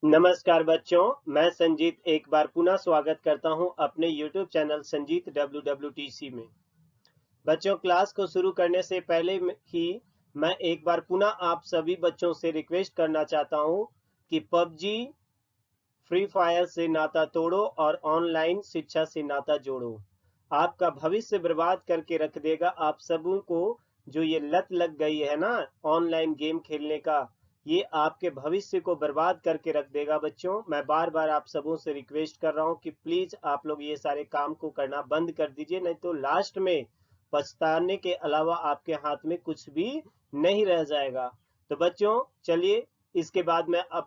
नमस्कार बच्चों, मैं संजीत एक बार पुनः स्वागत करता हूं अपने YouTube चैनल संजीत WWTC में। बच्चों, क्लास को शुरू करने से पहले ही मैं एक बार पुनः आप सभी बच्चों से रिक्वेस्ट करना चाहता हूं कि पबजी, फ्री फायर से नाता तोड़ो और ऑनलाइन शिक्षा से नाता जोड़ो। आपका भविष्य बर्बाद करके रख देगा आप सबों को। जो ये लत लग गई है ना ऑनलाइन गेम खेलने का, ये आपके भविष्य को बर्बाद करके रख देगा। बच्चों, मैं बार बार आप सबों से रिक्वेस्ट कर रहा हूँ कि प्लीज आप लोग ये सारे काम को करना बंद कर दीजिए, नहीं तो लास्ट में पछताने के अलावा आपके हाथ में कुछ भी नहीं रह जाएगा। तो बच्चों चलिए, इसके बाद मैं अब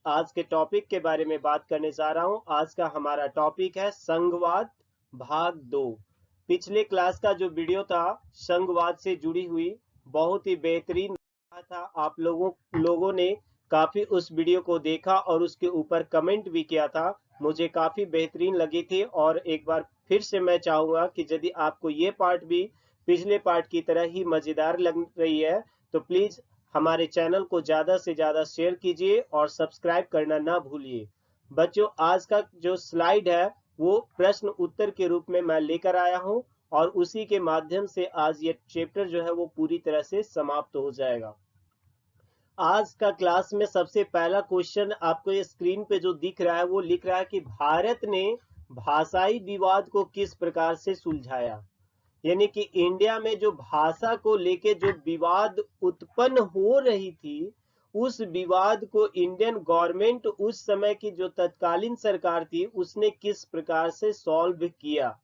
आज के टॉपिक के बारे में बात करने जा रहा हूं। आज का हमारा टॉपिक है संघवाद भाग 2। पिछले क्लास का जो वीडियो था संघवाद से जुड़ी हुई, बहुत ही बेहतरीन था। आप लोगों ने काफी उस वीडियो को देखा और उसके ऊपर कमेंट भी किया था। मुझे काफी बेहतरीन लगी थी और एक बार फिर से मैं चाहूंगा कि यदि आपको ये पार्ट भी पिछले पार्ट की तरह ही मजेदार लग रही है तो प्लीज हमारे चैनल को ज्यादा से ज्यादा शेयर कीजिए और सब्सक्राइब करना ना भूलिए। बच्चों, आज का जो स्लाइड है वो प्रश्न उत्तर के रूप में मैं लेकर आया हूं और उसी के माध्यम से आज ये चैप्टर जो है वो पूरी तरह से समाप्त हो जाएगा। आज का क्लास में सबसे पहला क्वेश्चन आपको ये स्क्रीन पे जो दिख रहा है वो लिख रहा है कि भारत ने भाषाई विवाद को किस प्रकार से सुलझाया। यानी कि इंडिया में जो भाषा को लेके जो विवाद उत्पन्न हो रही थी, उस विवाद को इंडियन गवर्नमेंट, उस समय की जो तत्कालीन सरकार थी, उसने किस प्रकार से सॉल्व किया।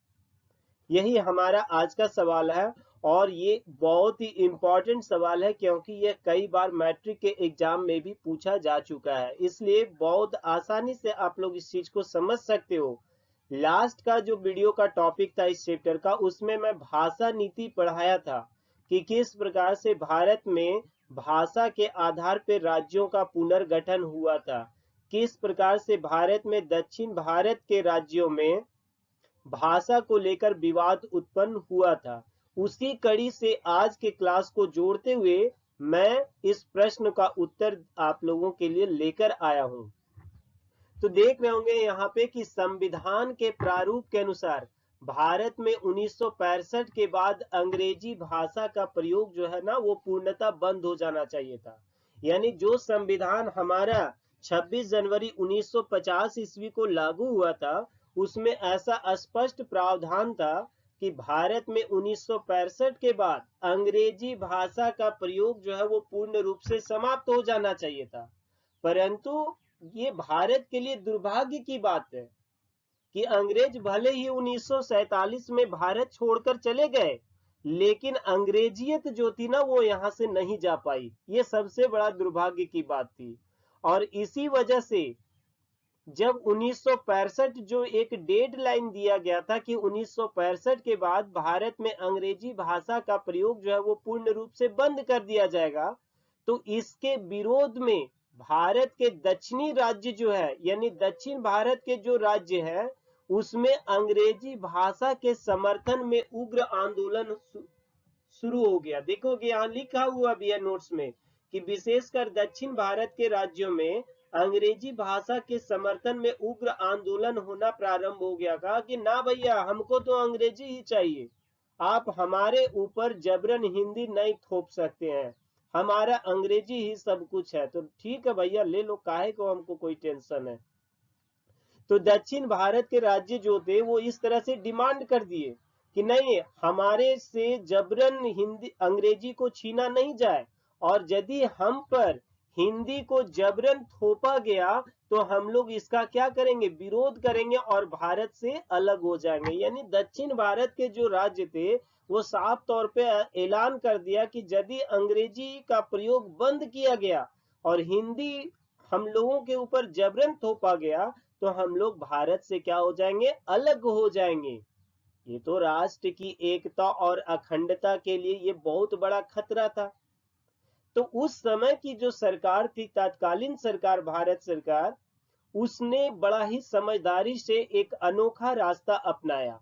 यही हमारा आज का सवाल है और ये बहुत ही इंपॉर्टेंट सवाल है क्योंकि ये कई बार मैट्रिक के एग्जाम में भी पूछा जा चुका है, इसलिए बहुत आसानी से आप लोग इस चीज को समझ सकते हो। लास्ट का जो वीडियो का टॉपिक था इस चैप्टर का, उसमें मैं भाषा नीति पढ़ाया था कि किस प्रकार से भारत में भाषा के आधार पर राज्यों का पुनर्गठन हुआ था, किस प्रकार से भारत में दक्षिण भारत के राज्यों में भाषा को लेकर विवाद उत्पन्न हुआ था। उसी कड़ी से आज के क्लास को जोड़ते हुए मैं इस प्रश्न का उत्तर आप लोगों के लिए लेकर आया हूं। तो देख रहे होंगे यहाँ पे कि संविधान के प्रारूप के अनुसार भारत में 1965 के बाद अंग्रेजी भाषा का प्रयोग जो है ना वो पूर्णतः बंद हो जाना चाहिए था। यानी जो संविधान हमारा 26 जनवरी 1950 ईस्वी को लागू हुआ था, उसमें ऐसा स्पष्ट प्रावधान था कि भारत में 1965 के बाद अंग्रेजी भाषा का प्रयोग जो है वो पूर्ण रूप से समाप्त हो जाना चाहिए था। परंतु ये भारत के लिए दुर्भाग्य की बात है कि अंग्रेज भले ही 1947 में भारत छोड़कर चले गए, लेकिन अंग्रेजियत जो थी ना वो यहां से नहीं जा पाई। ये सबसे बड़ा दुर्भाग्य की बात थी। और इसी वजह से जब 1965 जो एक डेडलाइन दिया गया था कि 1965 के बाद भारत में अंग्रेजी भाषा का प्रयोग जो है वो पूर्ण रूप से बंद कर दिया जाएगा, तो इसके विरोध में भारत के दक्षिणी राज्य जो है, यानी दक्षिण भारत के जो राज्य है, उसमें अंग्रेजी भाषा के समर्थन में उग्र आंदोलन शुरू हो गया। देखोगे यहाँ लिखा हुआ भी है नोट्स में कि विशेषकर दक्षिण भारत के राज्यों में अंग्रेजी भाषा के समर्थन में उग्र आंदोलन होना प्रारंभ हो गया। कहा कि ना भैया, हमको तो अंग्रेजी ही चाहिए, आप हमारे ऊपर जबरन हिंदी नहीं थोप सकते हैं, हमारा अंग्रेजी ही सब कुछ है। तो ठीक है भैया, ले लो, काहे को हमको कोई टेंशन है। तो दक्षिण भारत के राज्य जो थे वो इस तरह से डिमांड कर दिए कि नहीं, हमारे से जबरन हिंदी अंग्रेजी को छीना नहीं जाए, और यदि हम पर हिंदी को जबरन थोपा गया तो हम लोग इसका क्या करेंगे, विरोध करेंगे और भारत से अलग हो जाएंगे। यानी दक्षिण भारत के जो राज्य थे वो साफ तौर पे ऐलान कर दिया कि यदि अंग्रेजी का प्रयोग बंद किया गया और हिंदी हम लोगों के ऊपर जबरन थोपा गया तो हम लोग भारत से क्या हो जाएंगे, अलग हो जाएंगे। ये तो राष्ट्र की एकता और अखंडता के लिए ये बहुत बड़ा खतरा था। तो उस समय की जो सरकार थी, तत्कालीन सरकार, भारत सरकार, उसने बड़ा ही समझदारी से एक अनोखा रास्ता अपनाया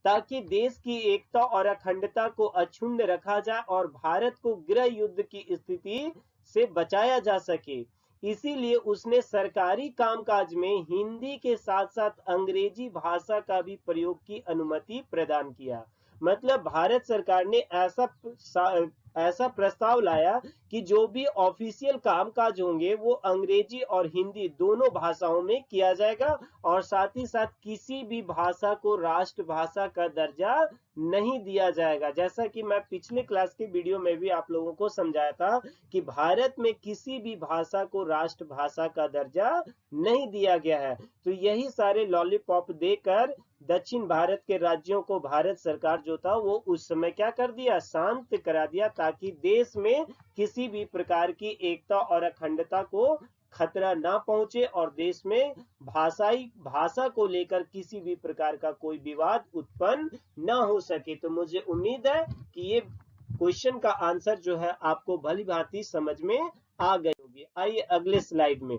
ताकि देश की एकता और अखंडता को अक्षुण्ण रखा जाए और भारत को गृह युद्ध की स्थिति से बचाया जा सके। इसीलिए उसने सरकारी कामकाज में हिंदी के साथ साथ अंग्रेजी भाषा का भी प्रयोग की अनुमति प्रदान किया। मतलब भारत सरकार ने ऐसा प्रस्ताव लाया कि जो भी ऑफिशियल कामकाज होंगे वो अंग्रेजी और हिंदी दोनों भाषाओं में किया जाएगा, और साथ ही साथ किसी भी भाषा को राष्ट्रभाषा का दर्जा नहीं दिया जाएगा। जैसा कि मैं पिछले क्लास के वीडियो में भी आप लोगों को समझाया था कि भारत में किसी भी भाषा को राष्ट्रभाषा का दर्जा नहीं दिया गया है। तो यही सारे लॉलीपॉप देकर दक्षिण भारत के राज्यों को भारत सरकार जो था वो उस समय क्या कर दिया, शांत करा दिया, ताकि देश में किसी भी प्रकार की एकता और अखंडता को खतरा ना पहुंचे और देश में भाषा को लेकर किसी भी प्रकार का कोई विवाद उत्पन्न ना हो सके। तो मुझे उम्मीद है कि ये क्वेश्चन का आंसर जो है आपको भली भांति समझ में आ गई होगी। आइए अगले स्लाइड में,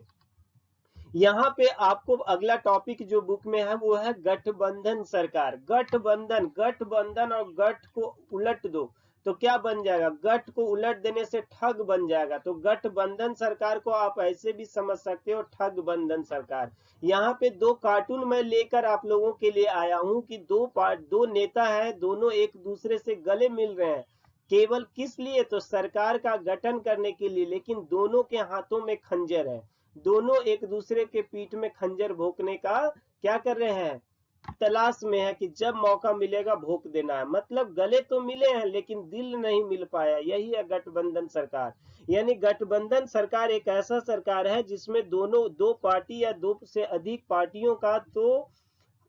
यहाँ पे आपको अगला टॉपिक जो बुक में है वो है गठबंधन सरकार। गठबंधन और गठ को उलट दो तो क्या बन जाएगा, गठ को उलट देने से ठग बन जाएगा। तो गठबंधन सरकार को आप ऐसे भी समझ सकते हो, ठग बंधन सरकार। यहाँ पे दो कार्टून मैं लेकर आप लोगों के लिए आया हूँ कि दो नेता है, दोनों एक दूसरे से गले मिल रहे हैं। केवल किस लिए, तो सरकार का गठन करने के लिए, लेकिन दोनों के हाथों में खंजर है। दोनों एक दूसरे के पीठ में खंजर भोंकने का क्या कर रहे हैं, तलाश में है कि जब मौका मिलेगा भोंक देना है। मतलब गले तो मिले हैं लेकिन दिल नहीं मिल पाया, यही है गठबंधन सरकार। यानी गठबंधन सरकार एक ऐसा सरकार है जिसमें दो पार्टी या दो से अधिक पार्टियों का तो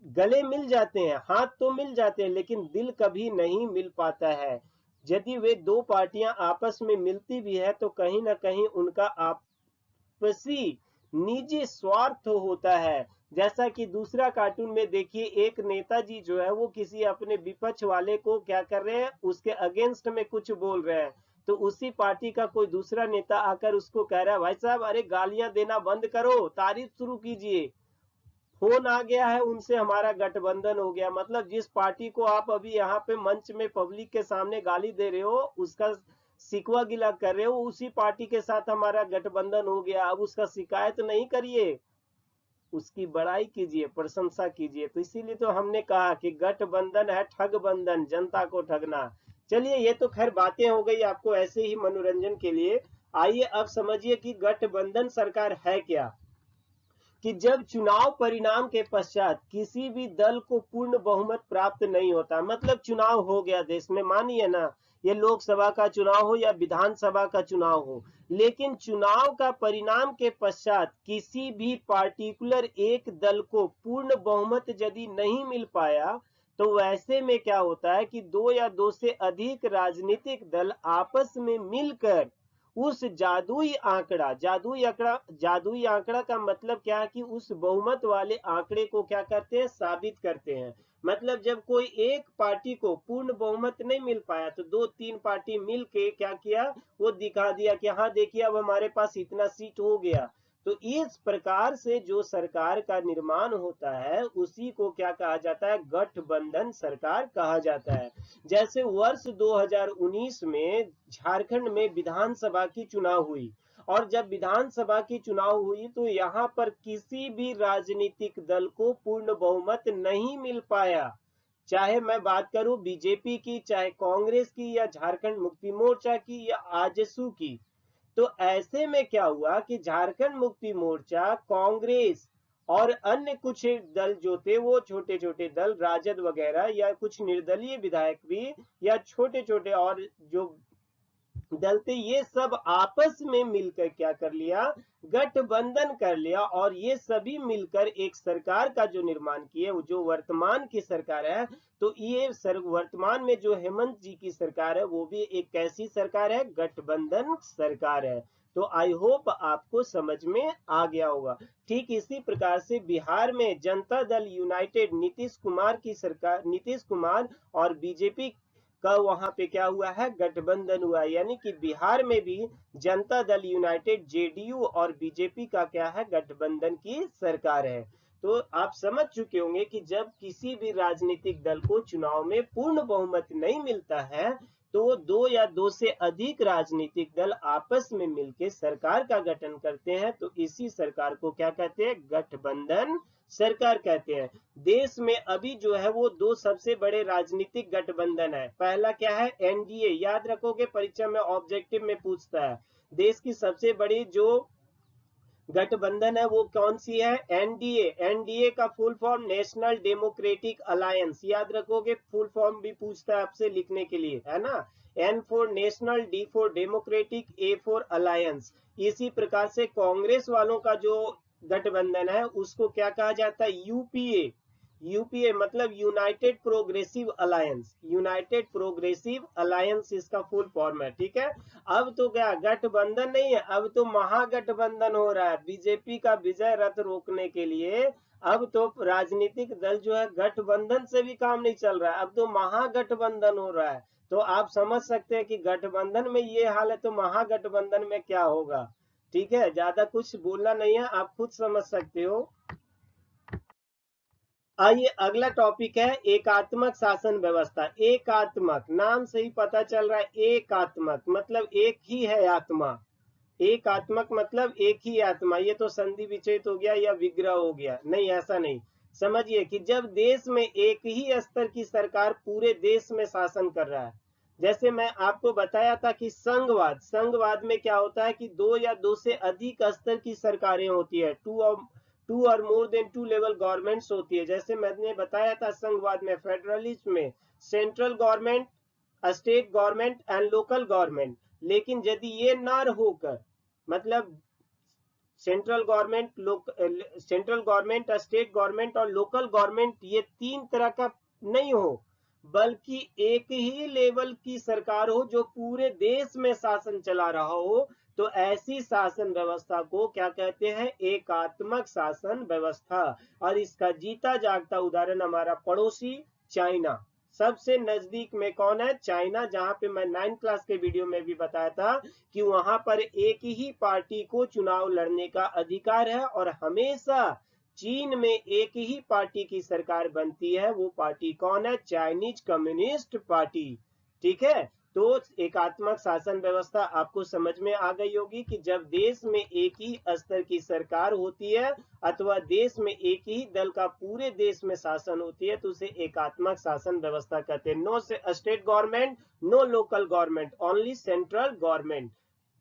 गले मिल जाते हैं, हाथ तो मिल जाते हैं, लेकिन दिल कभी नहीं मिल पाता है। यदि वे दो पार्टियां आपस में मिलती भी है तो कहीं ना कहीं उनका आपसी निजी स्वार्थ होता है। जैसा कि दूसरा कार्टून में देखिए, एक नेताजी जो है वो किसी अपने विपक्ष वाले को क्या कर रहे हैं, उसके अगेंस्ट में कुछ बोल रहे हैं। तो उसी पार्टी का कोई दूसरा नेता आकर उसको कह रहा है, भाई साहब अरे गालियां देना बंद करो, तारीफ शुरू कीजिए, फोन आ गया है उनसे हमारा गठबंधन हो गया। मतलब जिस पार्टी को आप अभी यहाँ पे मंच में पब्लिक के सामने गाली दे रहे हो, उसका सिकवा गिला कर रहे हो, उसी पार्टी के साथ हमारा गठबंधन हो गया। अब उसका शिकायत नहीं करिए, उसकी बड़ाई कीजिए, प्रशंसा कीजिए। तो इसीलिए तो हमने कहा कि गठबंधन है ठग बंधन, जनता को ठगना। चलिए ये तो खैर बातें हो गई आपको ऐसे ही मनोरंजन के लिए। आइए अब समझिए कि गठबंधन सरकार है क्या। कि जब चुनाव परिणाम के पश्चात किसी भी दल को पूर्ण बहुमत प्राप्त नहीं होता, मतलब चुनाव हो गया देश में, मानिए ना ये लोकसभा का चुनाव हो या विधानसभा का चुनाव हो, लेकिन चुनाव का परिणाम के पश्चात किसी भी पार्टिकुलर एक दल को पूर्ण बहुमत यदि नहीं मिल पाया, तो वैसे में क्या होता है कि दो या दो से अधिक राजनीतिक दल आपस में मिलकर उस जादुई आंकड़ा का मतलब क्या है कि उस बहुमत वाले आंकड़े को क्या करते हैं, साबित करते हैं। मतलब जब कोई एक पार्टी को पूर्ण बहुमत नहीं मिल पाया तो दो तीन पार्टी मिलके क्या किया, वो दिखा दिया कि हाँ देखिए अब हमारे पास इतना सीट हो गया। तो इस प्रकार से जो सरकार का निर्माण होता है उसी को क्या कहा जाता है, गठबंधन सरकार कहा जाता है। जैसे वर्ष 2019 में झारखंड में विधानसभा की चुनाव हुई, और जब विधानसभा की चुनाव हुई तो यहाँ पर किसी भी राजनीतिक दल को पूर्ण बहुमत नहीं मिल पाया। चाहे मैं बात करूं बीजेपी की, चाहे कांग्रेस की, या झारखंड मुक्ति मोर्चा की, या आजसू की। तो ऐसे में क्या हुआ कि झारखंड मुक्ति मोर्चा, कांग्रेस और अन्य कुछ दल जो थे वो छोटे छोटे दल, राजद वगैरह, या कुछ निर्दलीय विधायक भी, या छोटे छोटे और जो दल थे, ये सब आपस में मिलकर क्या कर लिया, गठबंधन कर लिया, और ये सभी मिलकर एक सरकार का जो निर्माण किए, जो वर्तमान की सरकार है। तो ये वर्तमान में जो हेमंत जी की सरकार है वो भी एक कैसी सरकार है, गठबंधन सरकार है। तो आई होप आपको समझ में आ गया होगा। ठीक इसी प्रकार से बिहार में जनता दल यूनाइटेड नीतीश कुमार की सरकार, नीतीश कुमार और बीजेपी का वहां पे क्या हुआ है, गठबंधन हुआ। यानी कि बिहार में भी जनता दल यूनाइटेड जेडीयू और बीजेपी का क्या है, गठबंधन की सरकार है। तो आप समझ चुके होंगे कि जब किसी भी राजनीतिक दल को चुनाव में पूर्ण बहुमत नहीं मिलता है तो दो या दो से अधिक राजनीतिक दल आपस में मिलकर सरकार का गठन करते हैं तो इसी सरकार को क्या कहते हैं, गठबंधन सरकार कहते हैं। देश में अभी जो है वो दो सबसे बड़े राजनीतिक गठबंधन है। पहला क्या है, एनडीए, याद रखोगे परीक्षा में ऑब्जेक्टिव में पूछता है। देश की सबसे बड़ी जो गठबंधन है वो कौन सी है, एनडीए। एनडीए का full form national democratic alliance, याद रखोगे फुल फॉर्म भी पूछता है आपसे लिखने के लिए, है ना। N for national, D for democratic, A for alliance. इसी प्रकार से कांग्रेस वालों का जो गठबंधन है उसको क्या कहा जाता है, यूपीए। यूपीए मतलब United progressive alliance, United progressive alliance इसका फुल फॉर्म है, ठीक है। अब तो क्या गठबंधन नहीं है, अब तो महागठबंधन हो रहा है बीजेपी का विजय रथ रोकने के लिए। अब तो राजनीतिक दल जो है गठबंधन से भी काम नहीं चल रहा है, अब तो महागठबंधन हो रहा है। तो आप समझ सकते हैं कि गठबंधन में ये हाल है तो महागठबंधन में क्या होगा, ठीक है। ज्यादा कुछ बोलना नहीं है, आप खुद समझ सकते हो। आइए अगला टॉपिक है एकात्मक शासन व्यवस्था। एकात्मक, नाम से ही पता चल रहा है, एकात्मक मतलब एक ही है आत्मा। एकात्मक मतलब एक ही आत्मा, ये तो संधि विच्छेद हो गया या विग्रह हो गया, नहीं ऐसा नहीं। समझिए कि जब देश में एक ही स्तर की सरकार पूरे देश में शासन कर रहा है, जैसे मैं आपको बताया था कि संघवाद, संघवाद में क्या होता है कि दो या दो से अधिक स्तर की सरकारें होती है, टू और more than two level governments होती है। जैसे मैंने बताया था संघवाद में, फेडरलिज्म में central government, state government and local government. लेकिन यदि ये ना होकर, मतलब central government, central government, state government और लोकल गवर्नमेंट, ये तीन तरह का नहीं हो, बल्कि एक ही लेवल की सरकार हो जो पूरे देश में शासन चला रहा हो, तो ऐसी शासन व्यवस्था को क्या कहते हैं, एकात्मक शासन व्यवस्था। और इसका जीता जागता उदाहरण हमारा पड़ोसी चाइना, सबसे नजदीक में कौन है, चाइना, जहां पे मैं 9th क्लास के वीडियो में भी बताया था कि वहां पर एक ही पार्टी को चुनाव लड़ने का अधिकार है और हमेशा चीन में एक ही पार्टी की सरकार बनती है। वो पार्टी कौन है, चाइनीज कम्युनिस्ट पार्टी, ठीक है। तो एकात्मक शासन व्यवस्था आपको समझ में आ गई होगी कि जब देश में एक ही स्तर की सरकार होती है अथवा देश में एक ही दल का पूरे देश में शासन होती है तो उसे एकात्मक शासन व्यवस्था कहते हैं। No state government, no local government, only central government.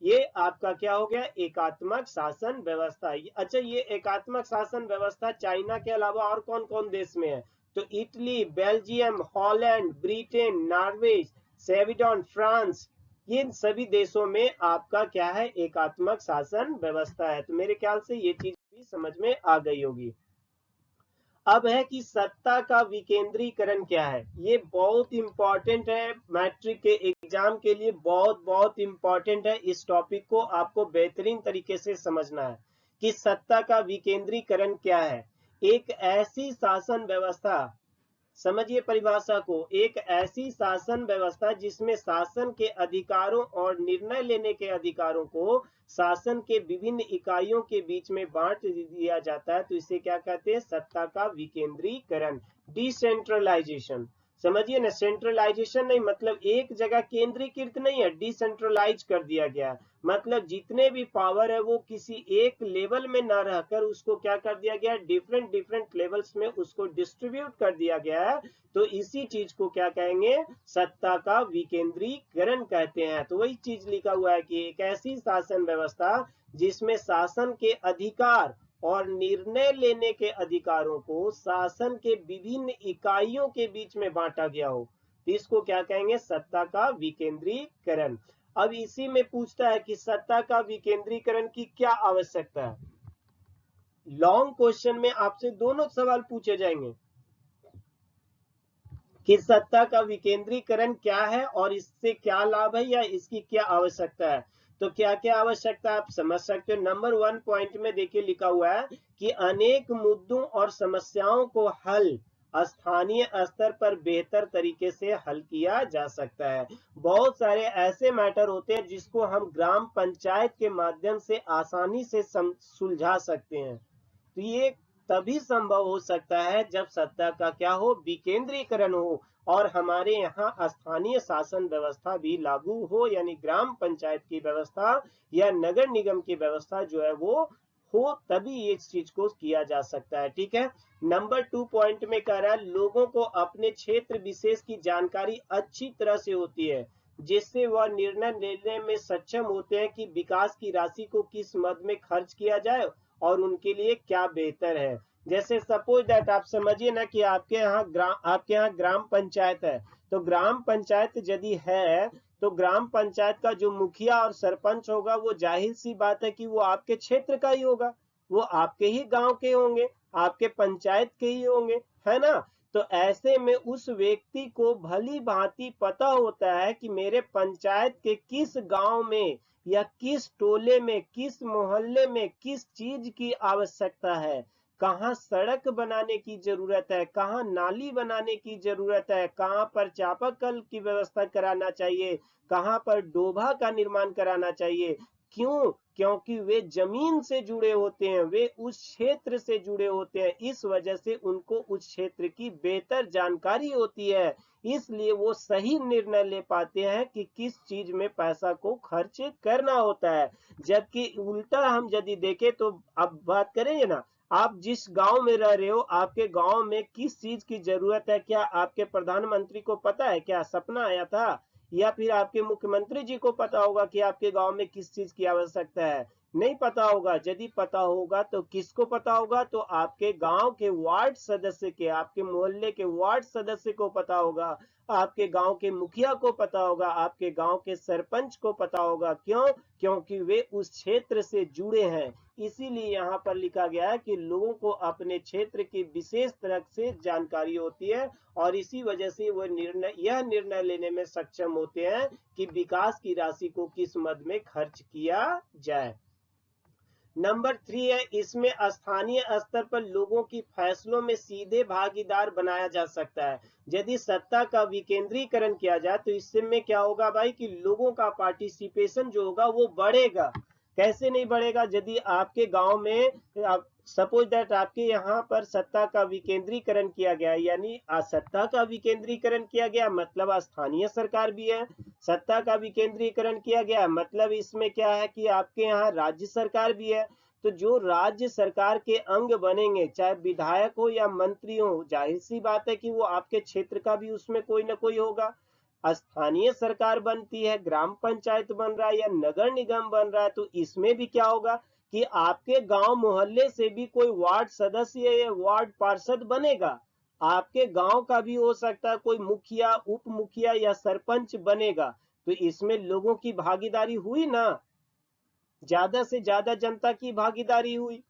ये आपका क्या हो गया, एकात्मक शासन व्यवस्था। अच्छा, ये एकात्मक शासन व्यवस्था चाइना के अलावा और कौन कौन देश में है, तो Italy, Belgium, Holland, Britain, Norway, Sweden, France, इन सभी देशों में आपका क्या है, एकात्मक शासन व्यवस्था है। तो मेरे ख्याल से ये चीज भी समझ में आ गई होगी। अब है कि सत्ता का विकेंद्रीकरण क्या है, ये बहुत इंपॉर्टेंट है, मैट्रिक के एग्जाम के लिए बहुत बहुत इंपॉर्टेंट है। इस टॉपिक को आपको बेहतरीन तरीके से समझना है कि सत्ता का विकेंद्रीकरण क्या है। एक ऐसी शासन व्यवस्था, समझिए परिभाषा को, एक ऐसी शासन व्यवस्था जिसमें शासन के अधिकारों और निर्णय लेने के अधिकारों को शासन के विभिन्न इकाइयों के बीच में बांट दिया जाता है, तो इसे क्या कहते हैं, सत्ता का विकेंद्रीकरण, डिसेंट्रलाइजेशन। समझिए ना, सेंट्रलाइजेशन नहीं मतलब एक जगह केंद्रीकृत नहीं है, डिसेंट्रलाइज कर दिया गया, मतलब जितने भी पावर है वो किसी एक लेवल में ना रहकर उसको क्या कर दिया गया, डिफरेंट डिफरेंट लेवल्स में उसको डिस्ट्रीब्यूट कर दिया गया है। तो इसी चीज को क्या कहेंगे, सत्ता का विकेंद्रीकरण कहते हैं। तो वही चीज लिखा हुआ है कि एक ऐसी शासन व्यवस्था जिसमें शासन के अधिकार और निर्णय लेने के अधिकारों को शासन के विभिन्न इकाइयों के बीच में बांटा गया हो, इसको क्या कहेंगे, सत्ता का विकेंद्रीकरण। अब इसी में पूछता है कि सत्ता का विकेंद्रीकरण की क्या आवश्यकता है। लॉन्ग क्वेश्चन में आपसे दोनों सवाल पूछे जाएंगे कि सत्ता का विकेंद्रीकरण क्या है और इससे क्या लाभ है या इसकी क्या आवश्यकता है। तो क्या क्या आवश्यकता आप समझ सकते हो। नंबर 1 पॉइंट में देखिए लिखा हुआ है कि अनेक मुद्दों और समस्याओं को हल स्थानीय स्तर पर बेहतर तरीके से हल किया जा सकता है। बहुत सारे ऐसे मैटर होते हैं जिसको हम ग्राम पंचायत के माध्यम से आसानी से सुलझा सकते हैं। तो ये तभी संभव हो सकता है जब सत्ता का क्या हो, विकेंद्रीकरण हो। और हमारे यहाँ स्थानीय शासन व्यवस्था भी लागू हो, यानी ग्राम पंचायत की व्यवस्था या नगर निगम की व्यवस्था जो है वो हो, तभी इस चीज को किया जा सकता है। ठीक है। नंबर 2 पॉइंट में कह रहा है लोगों को अपने क्षेत्र विशेष की जानकारी अच्छी तरह से होती है, जिससे वह निर्णय लेने में सक्षम होते हैं कि विकास की राशि को किस मद में खर्च किया जाए और उनके लिए क्या बेहतर है। जैसे सपोज दैट आप समझिए ना कि आपके यहाँ ग्राम पंचायत है, तो ग्राम पंचायत यदि है तो ग्राम पंचायत का जो मुखिया और सरपंच होगा वो जाहिर सी बात है कि वो आपके क्षेत्र का ही होगा, वो आपके ही गांव के होंगे, आपके पंचायत के ही होंगे, है ना। तो ऐसे में उस व्यक्ति को भली भांति पता होता है कि मेरे पंचायत के किस गांव में या किस टोले में, किस मोहल्ले में किस चीज की आवश्यकता है, कहाँ सड़क बनाने की जरूरत है, कहाँ नाली बनाने की जरूरत है, कहाँ पर चापाकल की व्यवस्था कराना चाहिए, कहाँ पर डोभा का निर्माण कराना चाहिए। क्यों? क्योंकि वे जमीन से जुड़े होते हैं, वे उस क्षेत्र से जुड़े होते हैं, इस वजह से उनको उस क्षेत्र की बेहतर जानकारी होती है, इसलिए वो सही निर्णय ले पाते हैं कि किस चीज में पैसा को खर्च करना होता है। जबकि उल्टा हम यदि देखें तो अब बात करेंगे ना, आप जिस गांव में रह रहे हो, आपके गांव में किस चीज की जरूरत है, क्या आपके प्रधानमंत्री को पता है? क्या सपना आया था? या फिर आपके मुख्यमंत्री जी को पता होगा कि आपके गांव में किस चीज की आवश्यकता है? नहीं पता होगा। यदि पता होगा तो किसको पता होगा? तो आपके गांव के वार्ड सदस्य के, आपके मोहल्ले के वार्ड सदस्य को पता होगा, आपके गांव के मुखिया को पता होगा, आपके गांव के सरपंच को पता होगा। क्यों? क्योंकि वे उस क्षेत्र से जुड़े हैं। इसीलिए यहाँ पर लिखा गया है कि लोगों को अपने क्षेत्र की विशेष तरह से जानकारी होती है और इसी वजह से वो यह निर्णय लेने में सक्षम होते हैं कि विकास की राशि को किस मद में खर्च किया जाए। नंबर 3 है, इसमें स्थानीय स्तर पर लोगों की फैसलों में सीधे भागीदार बनाया जा सकता है। यदि सत्ता का विकेंद्रीकरण किया जाए तो इससे में क्या होगा भाई कि लोगों का पार्टिसिपेशन जो होगा वो बढ़ेगा। कैसे नहीं बढ़ेगा? यदि आपके गांव में सपोज दैट आपके यहाँ पर सत्ता का विकेंद्रीकरण किया गया, यानी सत्ता का विकेंद्रीकरण किया गया मतलब स्थानीय सरकार भी है, सत्ता का विकेंद्रीकरण किया गया मतलब इसमें क्या है कि आपके यहाँ राज्य सरकार भी है। तो जो राज्य सरकार के अंग बनेंगे, चाहे विधायक हो या मंत्री हो, जाहिर सी बात है कि वो आपके क्षेत्र का भी उसमें कोई ना कोई होगा। स्थानीय सरकार बनती है, ग्राम पंचायत बन रहा है या नगर निगम बन रहा है, तो इसमें भी क्या होगा कि आपके गांव मोहल्ले से भी कोई वार्ड सदस्य या वार्ड पार्षद बनेगा, आपके गांव का भी हो सकता है कोई मुखिया, उप मुखिया या सरपंच बनेगा। तो इसमें लोगों की भागीदारी हुई ना, ज्यादा से ज्यादा जनता की भागीदारी हुई।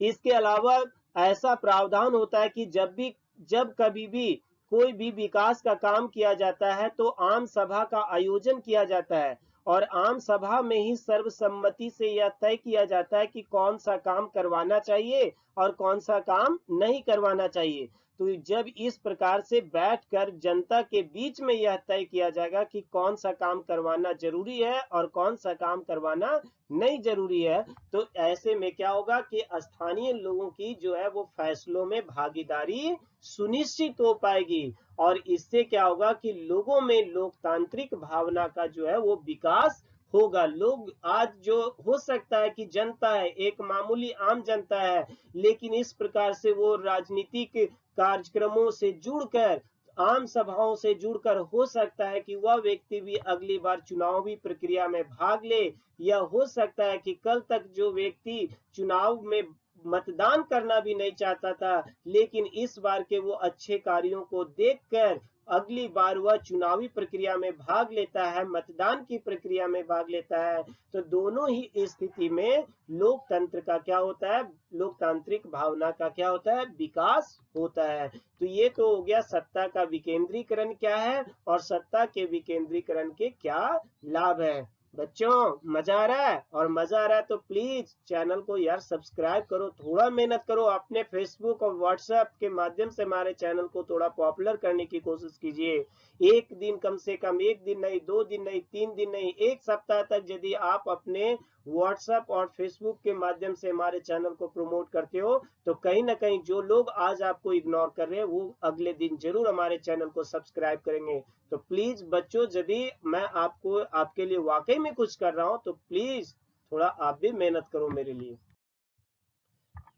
इसके अलावा ऐसा प्रावधान होता है कि जब कभी भी कोई भी विकास का काम किया जाता है तो आम सभा का आयोजन किया जाता है और आम सभा में ही सर्वसम्मति से यह तय किया जाता है कि कौन सा काम करवाना चाहिए और कौन सा काम नहीं करवाना चाहिए। तो जब इस प्रकार से बैठकर जनता के बीच में यह तय किया जाएगा कि कौन सा काम करवाना जरूरी है और कौन सा काम करवाना नहीं जरूरी है, तो ऐसे में क्या होगा कि स्थानीय लोगों की जो है वो फैसलों में भागीदारी सुनिश्चित हो पाएगी और इससे क्या होगा कि लोगों में लोकतांत्रिक भावना का जो है वो विकास होगा। लोग आज जो हो सकता है कि जनता है, एक मामूली आम जनता है, लेकिन इस प्रकार से वो राजनीतिक कार्यक्रमों से जुड़कर, आम सभाओं से जुड़कर हो सकता है कि वह व्यक्ति भी अगली बार चुनावी प्रक्रिया में भाग ले, या हो सकता है कि कल तक जो व्यक्ति चुनाव में मतदान करना भी नहीं चाहता था, लेकिन इस बार के वो अच्छे कार्यों को देखकर अगली बार वह चुनावी प्रक्रिया में भाग लेता है, मतदान की प्रक्रिया में भाग लेता है। तो दोनों ही स्थिति में लोकतंत्र का क्या होता है, लोकतांत्रिक भावना का क्या होता है, विकास होता है। तो ये तो हो गया सत्ता का विकेंद्रीकरण क्या है और सत्ता के विकेंद्रीकरण के क्या लाभ है। बच्चों मजा आ रहा है? और मजा आ रहा है तो प्लीज चैनल को यार सब्सक्राइब करो, थोड़ा मेहनत करो, अपने फेसबुक और व्हाट्सएप के माध्यम से हमारे चैनल को थोड़ा पॉपुलर करने की कोशिश कीजिए। एक दिन, कम से कम एक दिन नहीं, 2 दिन नहीं, 3 दिन नहीं, एक सप्ताह तक यदि आप अपने व्हाट्सएप और फेसबुक के माध्यम से हमारे चैनल को प्रमोट करते हो, तो कहीं ना कहीं जो लोग आज आपको इग्नोर कर रहे हैं वो अगले दिन जरूर हमारे चैनल को सब्सक्राइब करेंगे। तो प्लीज बच्चों, जब भी मैं आपको आपके लिए वाकई में कुछ कर रहा हूं तो प्लीज थोड़ा आप भी मेहनत करो मेरे लिए।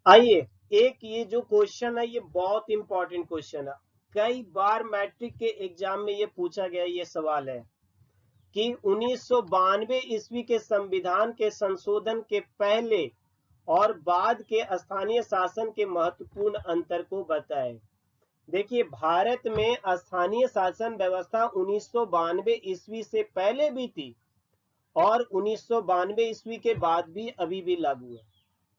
आइए, एक ये जो क्वेश्चन है ये बहुत इंपॉर्टेंट क्वेश्चन है। कई बार मैट्रिक के एग्जाम में ये पूछा गया ये सवाल है कि 1992 ईस्वी के संविधान के संशोधन के पहले और बाद के स्थानीय शासन के महत्वपूर्ण अंतर को बताएं। देखिए, भारत में स्थानीय शासन व्यवस्था 1992 ईस्वी से पहले भी थी और 1992 ईस्वी के बाद भी अभी भी लागू है।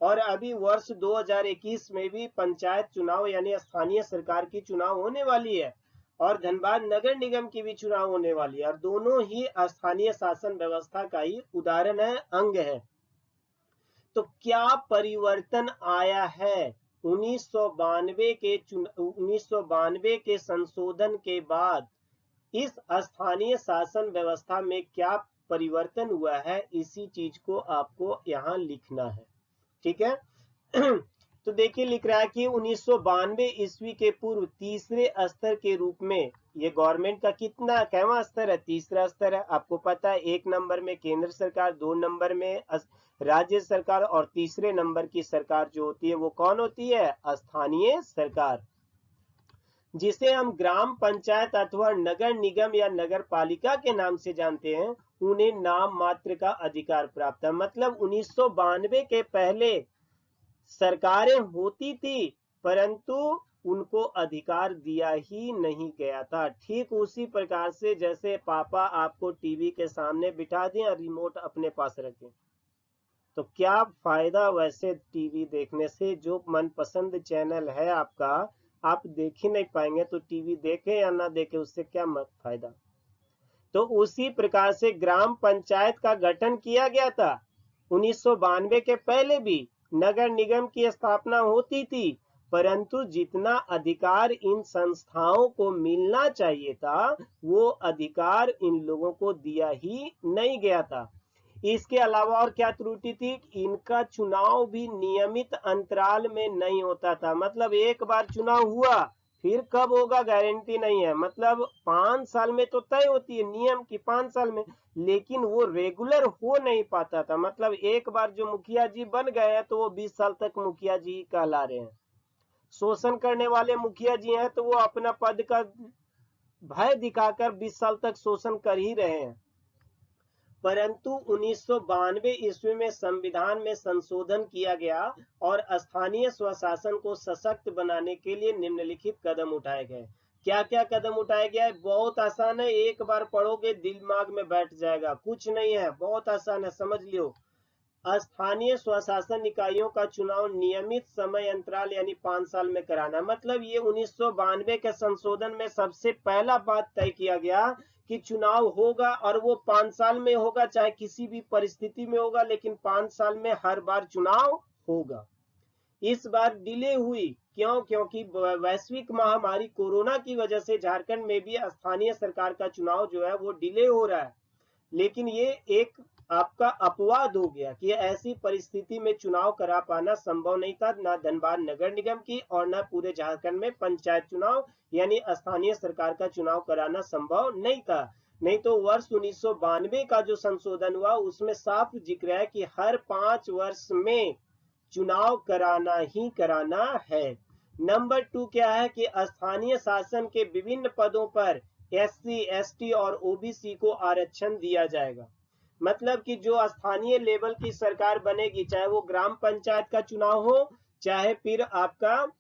और अभी वर्ष 2021 में भी पंचायत चुनाव यानी स्थानीय सरकार की चुनाव होने वाली है और धनबाद नगर निगम की भी चुनाव होने वाली है और दोनों ही स्थानीय शासन व्यवस्था का ही उदाहरण है, अंग है। तो क्या परिवर्तन आया है 1992 के संशोधन के बाद? इस स्थानीय शासन व्यवस्था में क्या परिवर्तन हुआ है, इसी चीज को आपको यहाँ लिखना है, ठीक है। तो देखिए, लिख रहा है कि 1992 ईस्वी के पूर्व तीसरे स्तर के रूप में, ये गवर्नमेंट का कितना कैवा स्तर है? तीसरा स्तर है। आपको पता है, 1 नंबर में केंद्र सरकार, 2 नंबर में राज्य सरकार और तीसरे नंबर की सरकार जो होती है वो कौन होती है? स्थानीय सरकार, जिसे हम ग्राम पंचायत अथवा नगर निगम या नगर पालिका के नाम से जानते हैं। उन्हें नाम मात्र का अधिकार प्राप्त है। मतलब 1992 के पहले सरकारें होती थी परंतु उनको अधिकार दिया ही नहीं गया था। ठीक उसी प्रकार से जैसे पापा आपको टीवी के सामने बिठा दें और रिमोट अपने पास रखें, तो क्या फायदा वैसे टीवी देखने से? जो मनपसंद चैनल है आपका आप देख ही नहीं पाएंगे, तो टीवी देखे या ना देखे उससे क्या फायदा? तो उसी प्रकार से ग्राम पंचायत का गठन किया गया था 1992 के पहले भी। नगर निगम की स्थापना होती थी परंतु जितना अधिकार इन संस्थाओं को मिलना चाहिए था वो अधिकार इन लोगों को दिया ही नहीं गया था। इसके अलावा और क्या त्रुटि थी? इनका चुनाव भी नियमित अंतराल में नहीं होता था। मतलब एक बार चुनाव हुआ फिर कब होगा गारंटी नहीं है। मतलब 5 साल में तो तय होती है नियम की, 5 साल में, लेकिन वो रेगुलर हो नहीं पाता था। मतलब एक बार जो मुखिया जी बन गए हैं तो वो 20 साल तक मुखिया जी कहला रहे हैं। शोषण करने वाले मुखिया जी हैं तो वो अपना पद का भय दिखाकर 20 साल तक शोषण कर ही रहे हैं। परंतु 1992 ईस्वी में संविधान में संशोधन किया गया और स्थानीय स्वशासन को सशक्त बनाने के लिए निम्नलिखित कदम उठाए गए। क्या क्या कदम उठाया गया है? बहुत आसान है, एक बार पढ़ोगे दिमाग में बैठ जाएगा। कुछ नहीं है, बहुत आसान है, समझ लियो। स्थानीय स्वशासन इकाइयों का चुनाव नियमित समय अंतराल यानी 5 साल में कराना। मतलब ये 1992 के संशोधन में सबसे पहला बात तय किया गया कि चुनाव होगा और वो 5 साल में होगा, चाहे किसी भी परिस्थिति में होगा, लेकिन 5 साल में हर बार चुनाव होगा। इस बार डिले हुई, क्यों? क्योंकि वैश्विक महामारी कोरोना की वजह से झारखंड में भी स्थानीय सरकार का चुनाव जो है वो डिले हो रहा है। लेकिन ये एक आपका अपवाद हो गया कि ऐसी परिस्थिति में चुनाव करा पाना संभव नहीं था, ना धनबाद नगर निगम की और ना पूरे झारखंड में पंचायत चुनाव यानी स्थानीय सरकार का चुनाव कराना संभव नहीं था। नहीं तो वर्ष 1992 का जो संशोधन हुआ उसमें साफ जिक्र है कि हर 5 वर्ष में चुनाव कराना ही कराना है। नंबर 2 क्या है कि स्थानीय शासन के विभिन्न पदों पर SC, ST और OBC को आरक्षण दिया जाएगा। मतलब कि जो स्थानीय लेवल की सरकार बनेगी, चाहे वो ग्राम पंचायत का चुनाव हो चाहे फिर आपका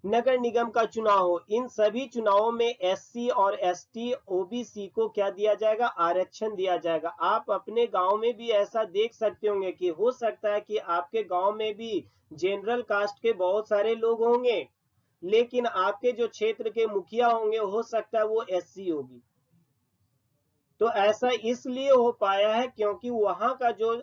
नगर निगम का चुनाव हो, इन सभी चुनावों में SC और ST, OBC को क्या दिया जाएगा? आरक्षण दिया जाएगा। आप अपने गांव में भी ऐसा देख सकते होंगे कि हो सकता है कि आपके गांव में भी जनरल कास्ट के बहुत सारे लोग होंगे लेकिन आपके जो क्षेत्र के मुखिया होंगे हो सकता है वो SC होगी। तो ऐसा इसलिए हो पाया है क्योंकि वहां का जो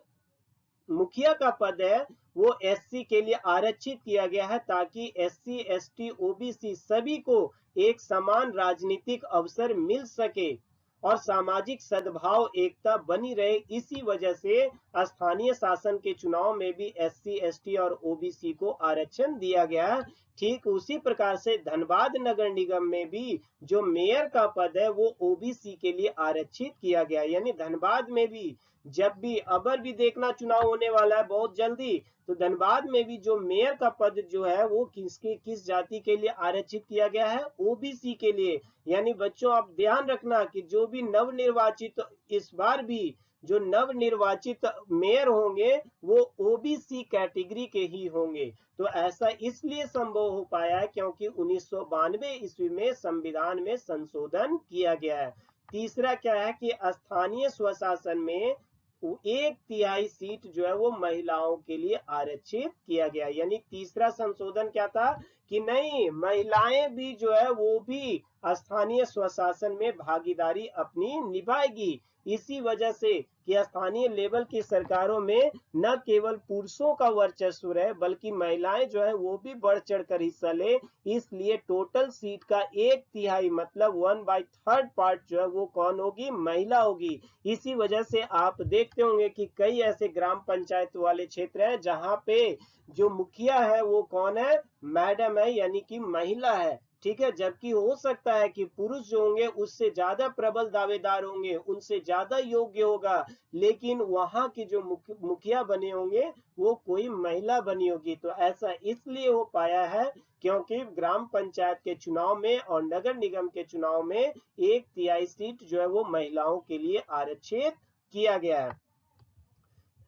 मुखिया का पद है वो SC के लिए आरक्षित किया गया है ताकि SC, ST, OBC सभी को एक समान राजनीतिक अवसर मिल सके और सामाजिक सद्भाव एकता बनी रहे, इसी वजह से स्थानीय शासन के चुनाव में भी SC ST और OBC को आरक्षण दिया गया। ठीक उसी प्रकार से धनबाद नगर निगम में भी जो मेयर का पद है वो OBC के लिए आरक्षित किया गया। यानी धनबाद में भी जब भी अबर भी देखना चुनाव होने वाला है बहुत जल्दी, तो धनबाद में भी जो मेयर का पद जो है वो किस जाति के लिए आरक्षित किया गया है, OBC के लिए। यानी बच्चों आप ध्यान रखना कि जो भी नवनिर्वाचित, इस बार भी जो नवनिर्वाचित मेयर होंगे वो OBC कैटेगरी के ही होंगे। तो ऐसा इसलिए संभव हो पाया है क्योंकि 1992 ईस्वी में संविधान में संशोधन किया गया है। तीसरा क्या है कि स्थानीय स्वशासन में 1/3 सीट जो है वो महिलाओं के लिए आरक्षित किया गया। यानी तीसरा संशोधन क्या था कि नहीं, महिलाएं भी जो है वो भी स्थानीय स्वशासन में भागीदारी अपनी निभाएगी। इसी वजह से कि स्थानीय लेवल की सरकारों में न केवल पुरुषों का वर्चस्व रहे बल्कि महिलाएं जो है वो भी बढ़ चढ़कर हिस्सा ले, इसलिए टोटल सीट का 1/3 मतलब 1/3 पार्ट जो है वो कौन होगी, महिला होगी। इसी वजह से आप देखते होंगे कि कई ऐसे ग्राम पंचायत वाले क्षेत्र हैं जहां पे जो मुखिया है वो कौन है, मैडम है, यानी कि महिला है। ठीक है, जबकि हो सकता है कि पुरुष जो होंगे उससे ज्यादा प्रबल दावेदार होंगे, उनसे ज्यादा योग्य होगा, लेकिन वहां की जो मुखिया बने होंगे वो कोई महिला बनी होगी। तो ऐसा इसलिए हो पाया है क्योंकि ग्राम पंचायत के चुनाव में और नगर निगम के चुनाव में 1/3 सीट जो है वो महिलाओं के लिए आरक्षित किया गया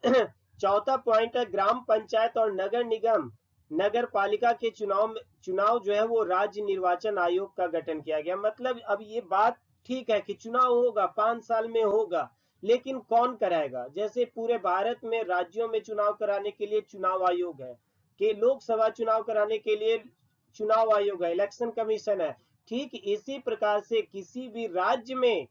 है। चौथा पॉइंट है ग्राम पंचायत और नगर निगम नगर पालिका के चुनाव जो है वो राज्य निर्वाचन आयोग का गठन किया गया। मतलब अब ये बात ठीक है कि चुनाव होगा, 5 साल में होगा, लेकिन कौन कराएगा? जैसे पूरे भारत में राज्यों में चुनाव कराने के लिए चुनाव आयोग है, कि लोकसभा चुनाव कराने के लिए चुनाव आयोग है, इलेक्शन कमीशन है। ठीक इसी प्रकार से किसी भी राज्य में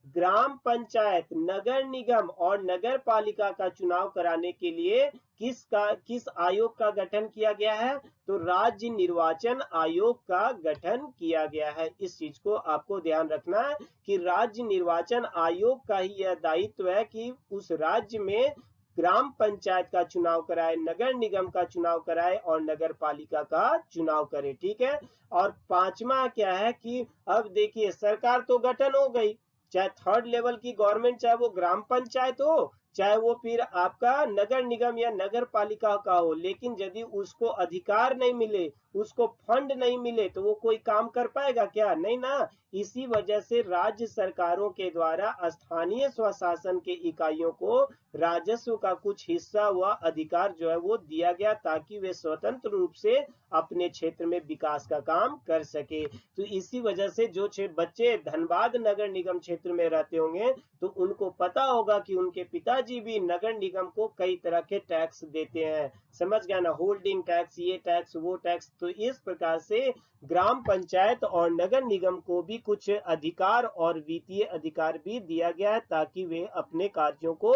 ग्राम पंचायत, नगर निगम और नगर पालिका का चुनाव कराने के लिए किस आयोग का गठन किया गया है? तो राज्य निर्वाचन आयोग का गठन किया गया है। इस चीज को आपको ध्यान रखना है कि राज्य निर्वाचन आयोग का ही यह दायित्व है कि उस राज्य में ग्राम पंचायत का चुनाव कराए, नगर निगम का चुनाव कराए और नगर पालिका का चुनाव करे। ठीक है, और पांचवा क्या है कि अब देखिए सरकार तो गठन हो गई, चाहे थर्ड लेवल की गवर्नमेंट, चाहे वो ग्राम पंचायत हो, चाहे वो फिर आपका नगर निगम या नगर पालिका का हो, लेकिन यदि उसको अधिकार नहीं मिले, उसको फंड नहीं मिले, तो वो कोई काम कर पाएगा क्या? नहीं ना। इसी वजह से राज्य सरकारों के द्वारा स्थानीय स्वशासन के इकाइयों को राजस्व का कुछ हिस्सा व अधिकार जो है वो दिया गया ताकि वे स्वतंत्र रूप से अपने क्षेत्र में विकास का काम कर सके। तो इसी वजह से जो बच्चे धनबाद नगर निगम क्षेत्र में रहते होंगे तो उनको पता होगा कि उनके पिताजी भी नगर निगम को कई तरह के टैक्स देते हैं। समझ गया ना, होल्डिंग टैक्स, ये टैक्स, वो टैक्स। तो इस प्रकार से ग्राम पंचायत और नगर निगम को भी कुछ अधिकार और वित्तीय अधिकार भी दिया गया है ताकि वे अपने कार्यों को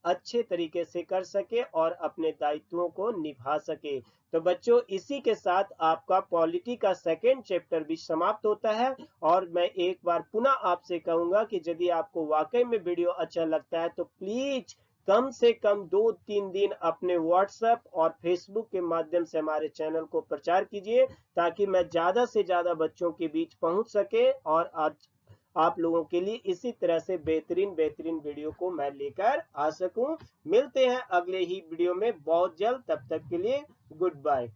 अच्छे तरीके से कर सके और अपने दायित्वों को निभा सके। तो बच्चों इसी के साथ आपका पॉलिटी का सेकेंड चैप्टर भी समाप्त होता है। और मैं एक बार पुनः आपसे कहूंगा कि यदि आपको वाकई में वीडियो अच्छा लगता है तो प्लीज कम से कम 2-3 दिन अपने व्हाट्सएप और फेसबुक के माध्यम से हमारे चैनल को प्रचार कीजिए ताकि मैं ज्यादा से ज्यादा बच्चों के बीच पहुंच सके और आज आप लोगों के लिए इसी तरह से बेहतरीन वीडियो को मैं लेकर आ सकूं। मिलते हैं अगले ही वीडियो में बहुत जल्द, तब तक के लिए गुड बाय।